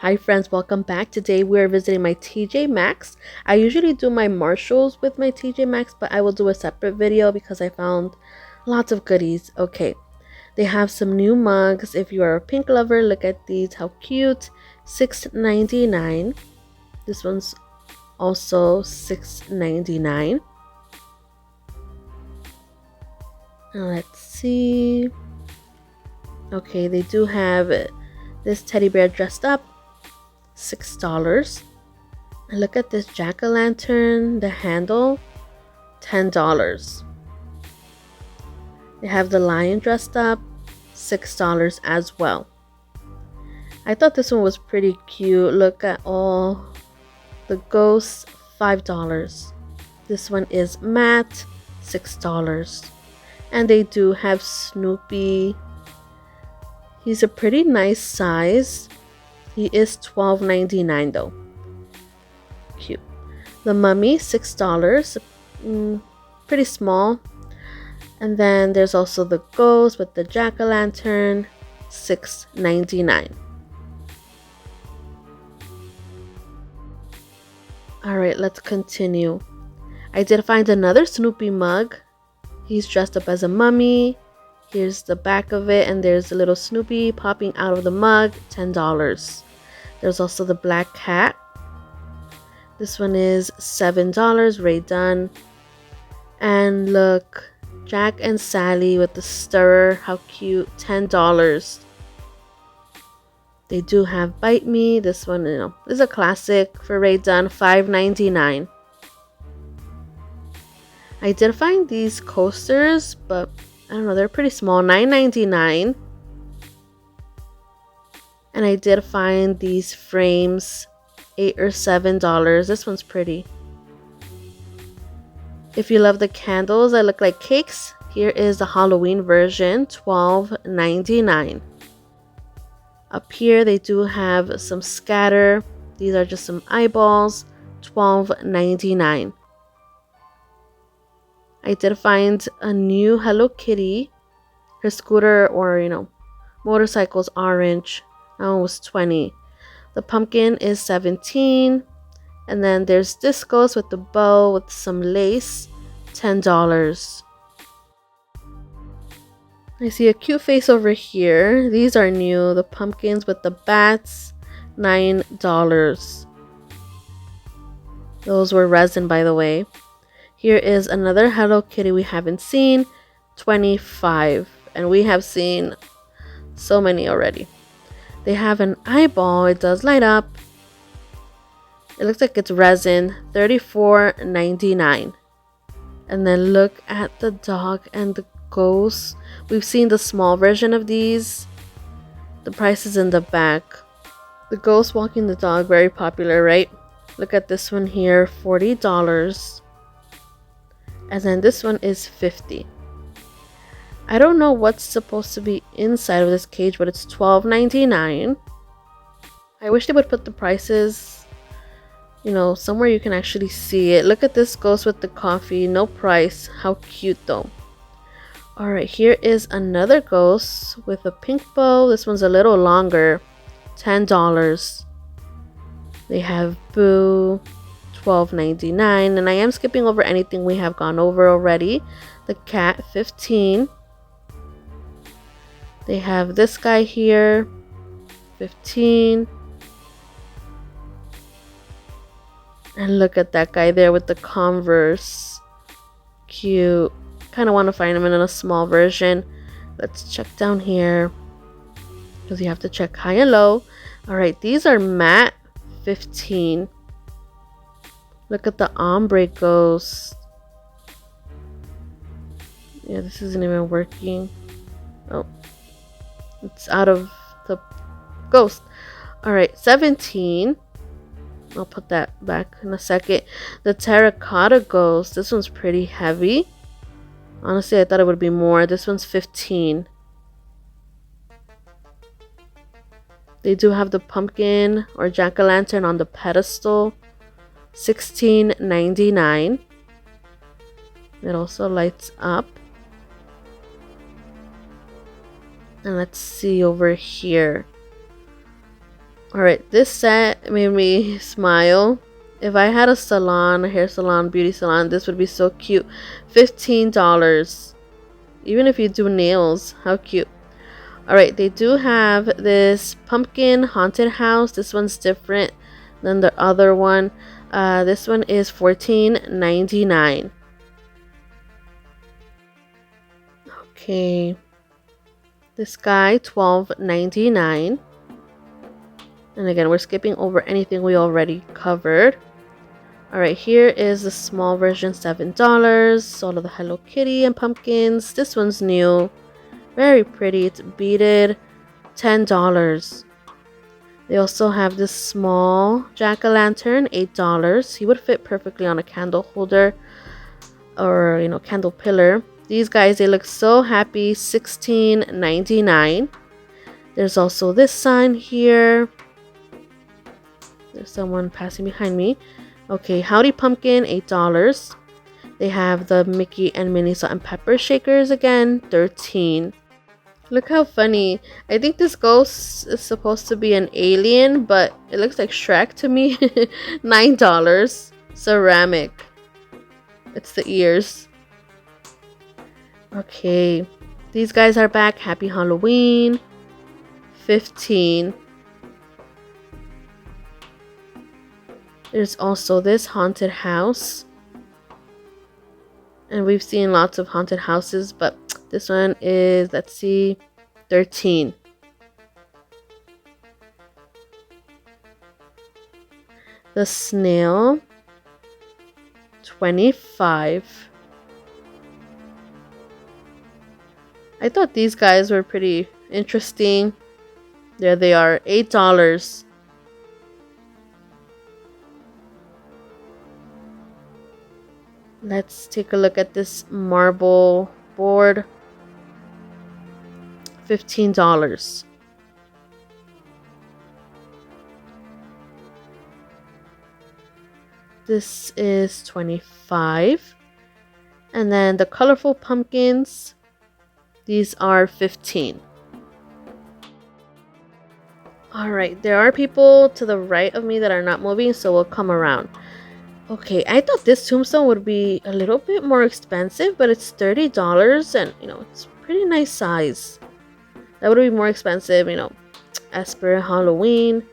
Hi friends, welcome back. Today we are visiting my TJ Maxx. I usually do my Marshalls with my TJ Maxx, but I will do a separate video because I found lots of goodies. Okay, they have some new mugs. If you are a pink lover, look at these. How cute. $6.99. This one's also $6.99. Let's see. Okay, they do have this teddy bear dressed up. $6. And look at this jack-o'-lantern, the handle, $10. They have the lion dressed up, $6 as well. I thought this one was pretty cute. Look at all the ghosts, $5. This one is matte, $6. And they do have Snoopy. He's a pretty nice size. He is $12.99 though. Cute. The mummy, $6. Pretty small. And then there's also the ghost with the jack-o'-lantern, $6.99. Alright, let's continue. I did find another Snoopy mug. He's dressed up as a mummy. Here's the back of it, and there's a little Snoopy popping out of the mug, $10. There's also the black cat. This one is $7, Ray Dunn. And look, Jack and Sally with the stirrer, how cute, $10. They do have Bite Me. This one, is a classic for Ray Dunn, $5.99. I did find these coasters, but I don't know, they're pretty small, $9.99. And I did find these frames, $8 or $7. This one's pretty. If you love the candles that look like cakes, here is the Halloween version, $12.99. Up here, they do have some scatter. These are just some eyeballs, $12.99. I did find a new Hello Kitty. Her scooter or, motorcycle's orange. That one was $20. The pumpkin is $17. And then there's discos with the bow with some lace, $10. I see a cute face over here. These are new. The pumpkins with the bats, $9. Those were resin, by the way. Here is another Hello Kitty we haven't seen, $25. And we have seen so many already. They have an eyeball. It does light up. It looks like it's resin, $34.99. And then look at the dog and the ghost. We've seen the small version of these. The price is in the back. The ghost walking the dog, very popular, right? Look at this one here, $40. And then this one is $50. I don't know what's supposed to be inside of this cage, but it's $12.99. I wish they would put the prices somewhere you can actually see it. Look at this ghost with the coffee, no price. How cute though. Alright, here is another ghost with a pink bow. This one's a little longer, $10. They have Boo, $12.99. And I am skipping over anything we have gone over already. The cat, $15. They have this guy here, $15. And look at that guy there with the Converse. Cute. Kind of want to find him in a small version. Let's check down here, because you have to check high and low. Alright, these are matte, $15. Look at the ombre ghost. Yeah, this isn't even working. Oh, it's out of the ghost. Alright, $17. I'll put that back in a second. The terracotta ghost. This one's pretty heavy. Honestly, I thought it would be more. This one's $15. They do have the pumpkin or jack-o'-lantern on the pedestal, $16.99. It also lights up. And let's see over here. Alright, this set made me smile. If I had a salon, a hair salon, beauty salon, this would be so cute. $15. Even if you do nails, how cute. Alright, they do have this pumpkin haunted house. This one's different than the other one. This one is $14.99. Okay. This guy, $12.99. And again, we're skipping over anything we already covered. Alright, here is the small version, $7. All of the Hello Kitty and pumpkins. This one's new. Very pretty. It's beaded. $10. They also have this small jack-o'-lantern, $8. He would fit perfectly on a candle holder or, you know, candle pillar. These guys, they look so happy. $16.99. There's also this sign here. There's someone passing behind me. Okay, Howdy Pumpkin, $8. They have the Mickey and Minnie salt and pepper shakers again, $13. Look how funny. I think this ghost is supposed to be an alien, but it looks like Shrek to me. $9. Ceramic. It's the ears. Okay. These guys are back. Happy Halloween. $15. There's also this haunted house. And we've seen lots of haunted houses, but this one is, let's see, $13. The snail, $25. I thought these guys were pretty interesting. There they are, $8. Let's take a look at this marble board. $15. This is $25. And then the colorful pumpkins, these are $15. Alright, there are people to the right of me that are not moving, so we'll come around. Okay, I thought this tombstone would be a little bit more expensive, but it's $30 and, you know, it's pretty nice size. That would be more expensive, you know, as per Halloween.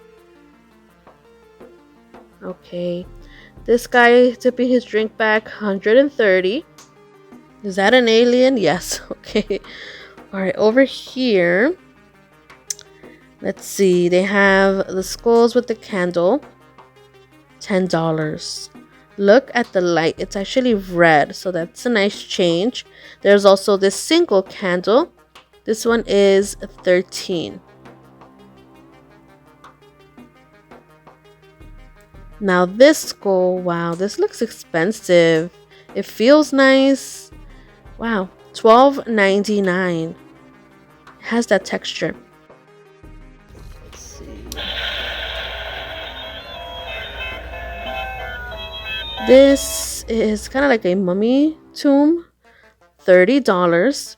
Okay, this guy tipping his drink back, $130. Is that an alien? Yes, okay. Alright, over here, let's see, they have the skulls with the candle, $10. Look at the light, it's actually red, so that's a nice change. There's also this single candle. This one is $13. Now this skull, wow, this looks expensive. It feels nice. Wow, $12.99. It has that texture. Let's see. This is kind of like a mummy tomb, $30.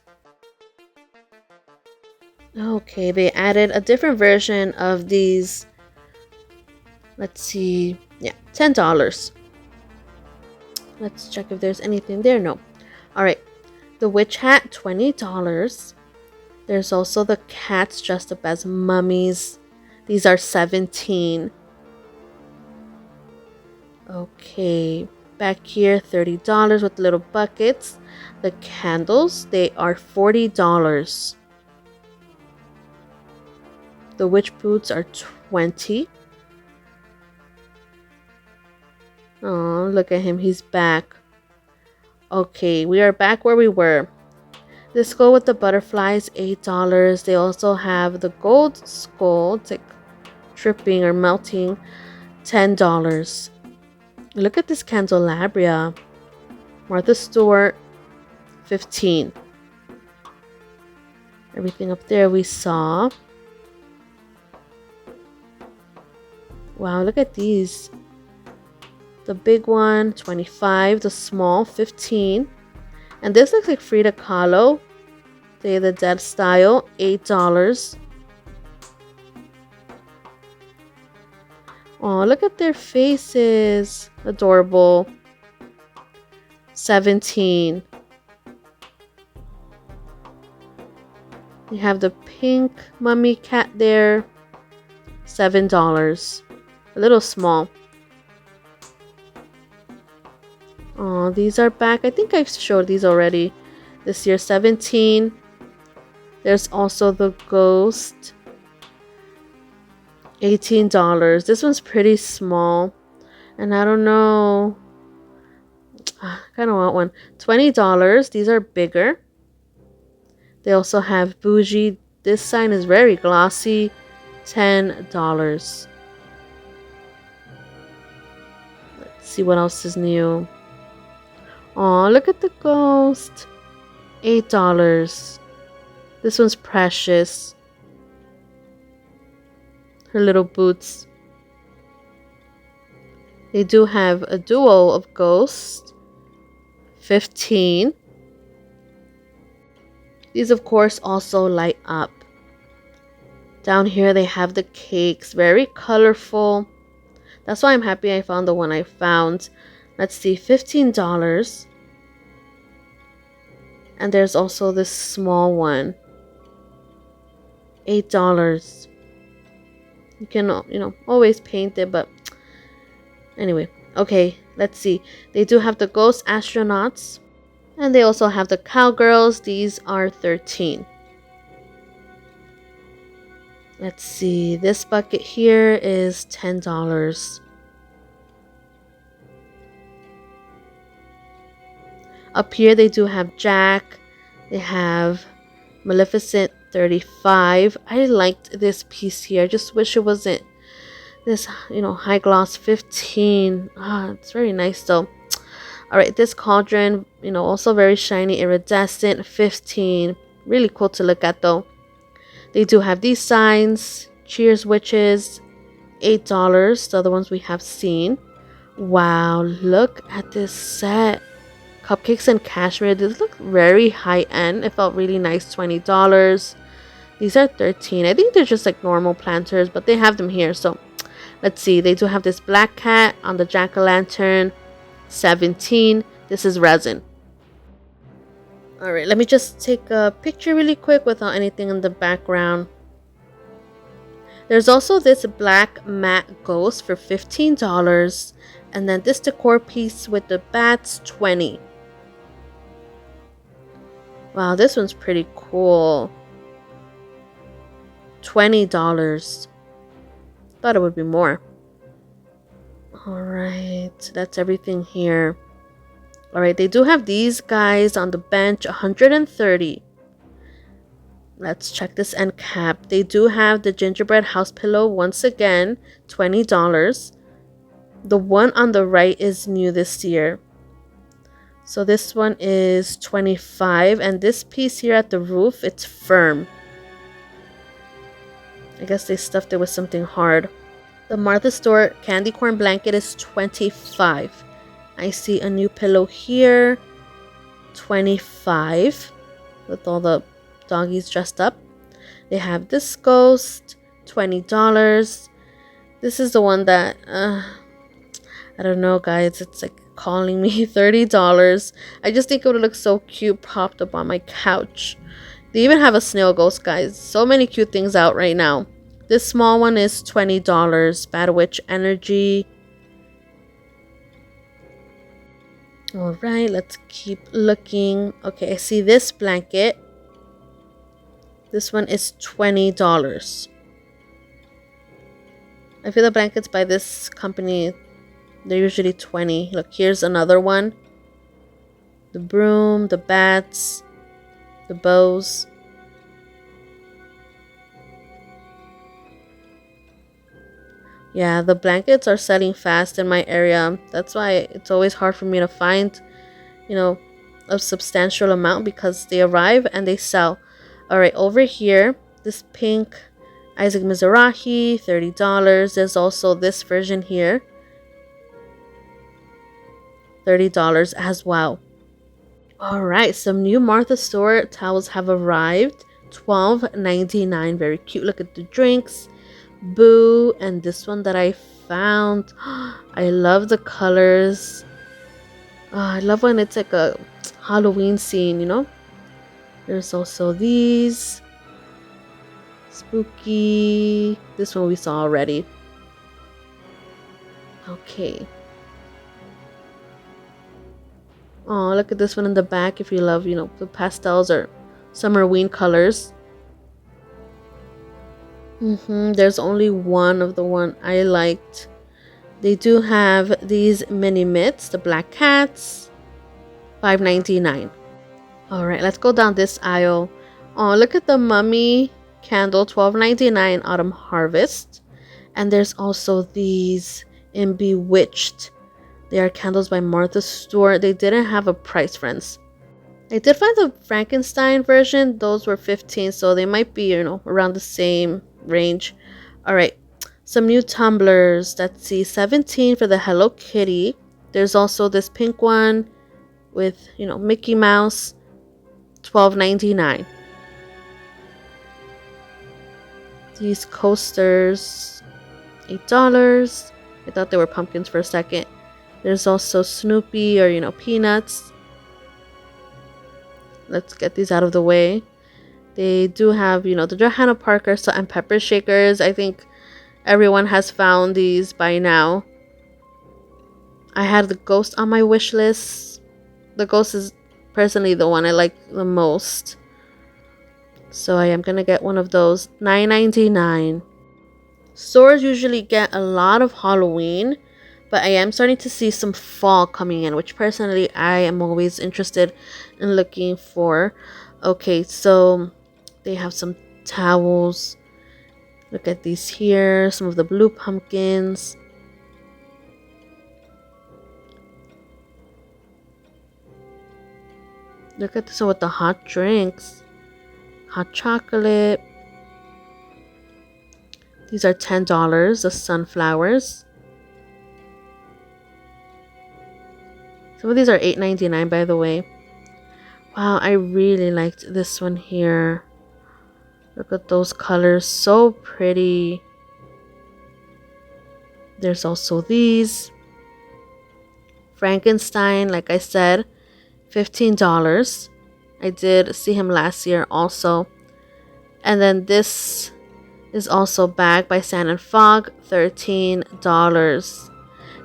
Okay, they added a different version of these. Let's see. Yeah, $10. Let's check if there's anything there. No. Alright. The witch hat, $20. There's also the cats dressed up as mummies. These are $17. Okay. Back here, $30 with little buckets. The candles, they are $40. The witch boots are $20. Oh, look at him. He's back. Okay, we are back where we were. The skull with the butterflies, $8. They also have the gold skull. It's like dripping or melting, $10. Look at this candelabra. Martha Stewart, $15. Everything up there we saw. Wow, look at these. The big one, $25. The small, $15. And this looks like Frida Kahlo. Day of the Dead style, $8. Oh, look at their faces. Adorable. 17. You have the pink mummy cat there. $7. A little small. Oh, these are back. I think I showed these already. This year, 17. There's also the ghost. $18. This one's pretty small. And I don't know. I kind of want one. $20. These are bigger. They also have bougie. This sign is very glossy. $10. Let's see what else is new. Oh, look at the ghost. $8. This one's precious. Her little boots. They do have a duo of ghosts. 15. These, of course, also light up. Down here, they have the cakes. Very colorful. That's why I'm happy I found the one I found. Let's see, $15. And there's also this small one. $8. You can, always paint it, but anyway. Okay, let's see. They do have the ghost astronauts. And they also have the cowgirls. These are 13. Let's see. This bucket here is $10. Up here they do have Jack. They have Maleficent 35. I liked this piece here. I just wish it wasn't this, high gloss 15. It's very nice though. Alright, this cauldron, also very shiny, iridescent, 15. Really cool to look at though. They do have these signs. Cheers witches, $8. The other ones we have seen. Wow, look at this set. Cupcakes and cashmere. These look very high end. It felt really nice. $20. These are 13. I think they're just like normal planters, but they have them here. So let's see. They do have this black cat on the jack-o'-lantern. 17. This is resin. Alright, let me just take a picture really quick without anything in the background. There's also this black matte ghost for $15. And then this decor piece with the bats, 20. Wow, this one's pretty cool. $20. Thought it would be more. Alright, that's everything here. Alright, they do have these guys on the bench, 130. Let's check this end cap. They do have the gingerbread house pillow once again, $20. The one on the right is new this year. So this one is 25, and this piece here at the roof, it's firm. I guess they stuffed it with something hard. The Martha Stewart candy corn blanket is 25. I see a new pillow here, 25, with all the doggies dressed up. They have this ghost, $20. This is the one that, I don't know, guys. It's like calling me $30. I just think it would look so cute propped up on my couch. They even have a snail ghost, guys. So many cute things out right now. This small one is $20. Bad Witch Energy. Alright, let's keep looking. Okay, I see this blanket. This one is $20. I feel the blankets by this company, they're usually 20. Look, here's another one. The broom, the bats, the bows. Yeah, the blankets are selling fast in my area. That's why it's always hard for me to find, a substantial amount, because they arrive and they sell. Alright, over here, this pink Isaac Mizrahi, $30. There's also this version here, $30 as well. Alright, some new Martha Stewart towels have arrived. $12.99. Very cute. Look at the drinks. Boo. And this one that I found. I love the colors. I love when it's like a Halloween scene, you know? There's also these. Spooky. This one we saw already. Okay. Oh, look at this one in the back if you love, you know, the pastels or summerween colors. There's only one of the one I liked. They do have these mini mitts, the black cats, $5.99. All right, let's go down this aisle. Oh, look at the mummy candle, $12.99 autumn harvest. And there's also these in Bewitched. They are candles by Martha Stewart. They didn't have a price, friends. I did find the Frankenstein version. Those were 15, so they might be, you know, around the same range. All right, some new tumblers. Let's see, 17 for the Hello Kitty. There's also this pink one with, you know, Mickey Mouse, $12.99. These coasters, $8. I thought they were pumpkins for a second. There's also Snoopy or, you know, Peanuts. Let's get these out of the way. They do have, you know, the Johanna Parker salt and pepper shakers. I think everyone has found these by now. I had the Ghost on my wish list. The Ghost is personally the one I like the most. So I am going to get one of those. $9.99. Stores usually get a lot of Halloween, but I am starting to see some fall coming in, which personally I am always interested in looking for. Okay, so they have some towels. Look at these here. Some of the blue pumpkins. Look at this one with the hot drinks. Hot chocolate. These are $10. The sunflowers. Some of these are $8.99, by the way. Wow, I really liked this one here. Look at those colors. So pretty. There's also these. Frankenstein, like I said, $15. I did see him last year also. And then this is also bagged by Sand and Fog, $13.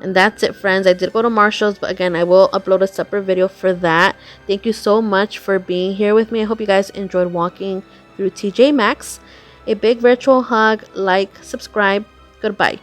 And that's it, friends. I did go to Marshall's, but again, I will upload a separate video for that. Thank you so much for being here with me. I hope you guys enjoyed walking through Tjmaxx. A big virtual hug, like, subscribe. Goodbye.